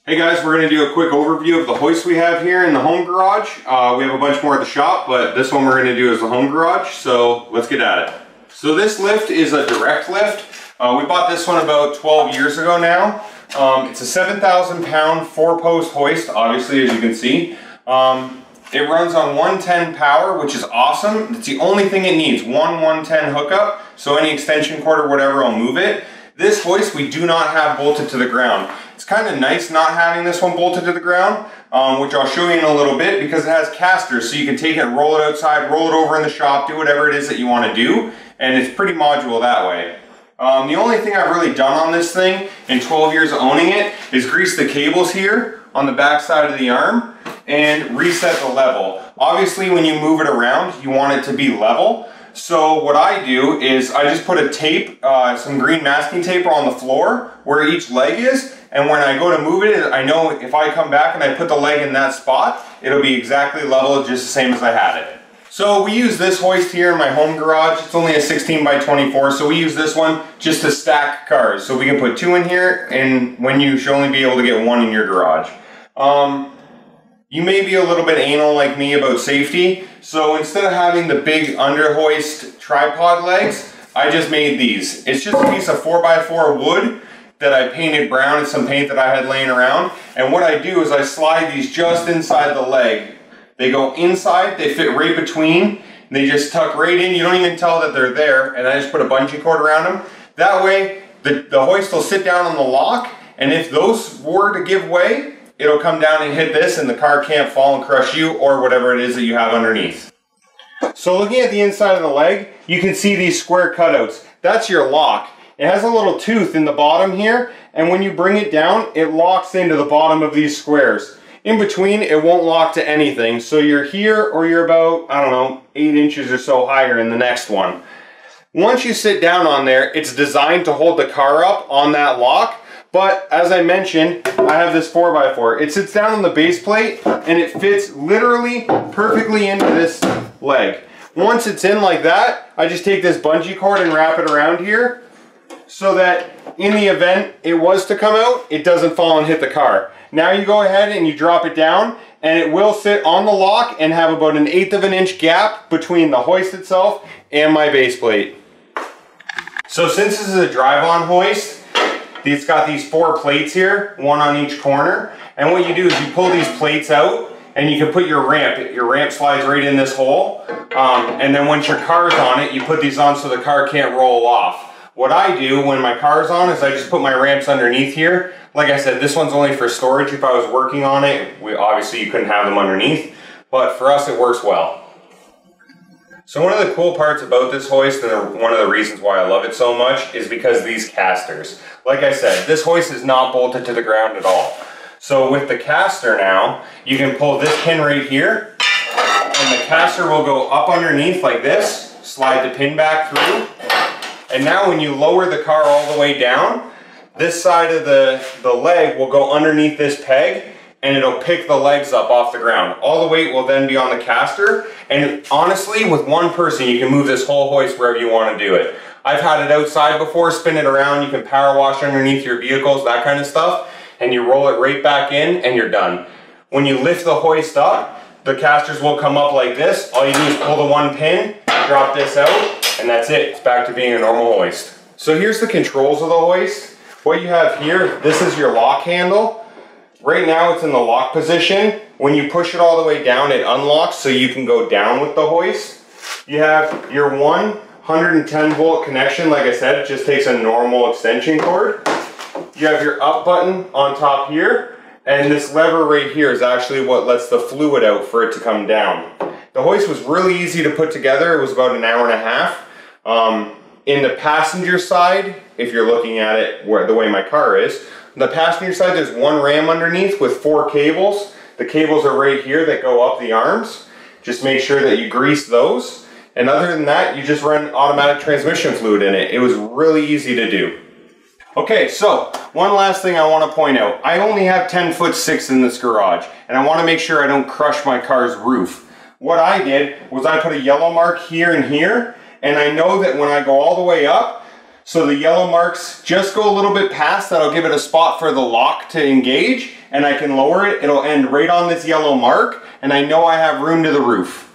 Hey guys, we're going to do a quick overview of the hoist we have here in the home garage. We have a bunch more at the shop, but this one we're going to do is the home garage, so let's get at it. So this lift is a direct lift. We bought this one about 12 years ago now. It's a 7,000 pound 4-post hoist, obviously, as you can see. It runs on 110 power, which is awesome. It's the only thing it needs, one 110 hookup, so any extension cord or whatever will move it. This hoist we do not have bolted to the ground. It's kind of nice not having this one bolted to the ground, which I'll show you in a little bit, because it has casters, so you can take it and roll it outside, roll it over in the shop, do whatever it is that you want to do, and it's pretty modular that way. The only thing I've really done on this thing in 12 years of owning it is grease the cables here on the back side of the arm and reset the level. Obviously when you move it around you want it to be level, so what I do is I just put a tape, some green masking tape on the floor where each leg is, and when I go to move it, I know if I come back and I put the leg in that spot, it'll be exactly level, just the same as I had it. So we use this hoist here in my home garage. It's only a 16 by 24, so we use this one just to stack cars. So we can put 2 in here, and when you should only be able to get 1 in your garage. You may be a little bit anal like me about safety, so instead of having the big under hoist tripod legs, I just made these. It's just a piece of 4x4 wood that I painted brown and some paint that I had laying around, and what I do is I slide these just inside the leg. They go inside, they fit right between, they just tuck right in, you don't even tell that they're there, and I just put a bungee cord around them. That way the hoist will sit down on the lock, and if those were to give way, it'll come down and hit this and the car can't fall and crush you or whatever it is that you have underneath. So looking at the inside of the leg, you can see these square cutouts. That's your lock. It has a little tooth in the bottom here, and when you bring it down, it locks into the bottom of these squares. In between, it won't lock to anything, so you're here or you're about, I don't know, 8 inches or so higher in the next one. Once you sit down on there, it's designed to hold the car up on that lock, but as I mentioned, I have this 4x4. It sits down on the base plate and it fits literally perfectly into this leg. Once it's in like that, I just take this bungee cord and wrap it around here so that in the event it was to come out, it doesn't fall and hit the car. Now you go ahead and you drop it down and it will sit on the lock and have about an 1/8 of an inch gap between the hoist itself and my base plate. So since this is a drive-on hoist, it's got these 4 plates here, 1 on each corner, and what you do is you pull these plates out and you can put your ramp. Your ramp slides right in this hole, and then once your car's on it, you put these on so the car can't roll off. What I do when my car's on is I just put my ramps underneath here. Like I said, this one's only for storage. If I was working on it, obviously you couldn't have them underneath, but for us it works well. So one of the cool parts about this hoist, and one of the reasons why I love it so much, is because of these casters. Like I said, this hoist is not bolted to the ground at all. So with the caster now, you can pull this pin right here, and the caster will go up underneath like this, slide the pin back through, and now when you lower the car all the way down, this side of the leg will go underneath this peg, and it'll pick the legs up off the ground. All the weight will then be on the caster, and honestly, with one person, you can move this whole hoist wherever you want to do it. I've had it outside before, spin it around, you can power wash underneath your vehicles, that kind of stuff, and you roll it right back in, and you're done. When you lift the hoist up, the casters will come up like this. All you do is pull the one pin, drop this out, and that's it. It's back to being a normal hoist. So here's the controls of the hoist. What you have here, this is your lock handle. Right now it's in the lock position. When you push it all the way down, it unlocks so you can go down with the hoist. You have your 110 volt connection. Like I said, it just takes a normal extension cord. You have your up button on top here, and this lever right here is actually what lets the fluid out for it to come down. The hoist was really easy to put together. It was about an hour and a half. In the passenger side, if you're looking at it the way my car is, on the passenger side there's 1 ram underneath with 4 cables. The cables are right here that go up the arms. Just make sure that you grease those. And other than that, you just run automatic transmission fluid in it. It was really easy to do. Okay, so one last thing I want to point out. I only have 10'6" in this garage, and I want to make sure I don't crush my car's roof. What I did was I put a yellow mark here and here, and I know that when I go all the way up, so the yellow marks just go a little bit past, that'll give it a spot for the lock to engage, and I can lower it, it'll end right on this yellow mark, and I know I have room to the roof.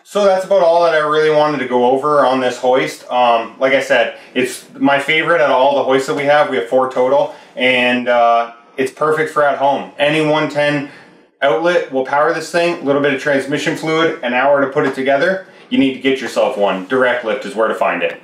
So that's about all that I really wanted to go over on this hoist. Like I said, it's my favorite out of all the hoists that we have. We have 4 total, and it's perfect for at home. Any 110 outlet will power this thing. A little bit of transmission fluid, an hour to put it together. You need to get yourself one. Direct lift is where to find it.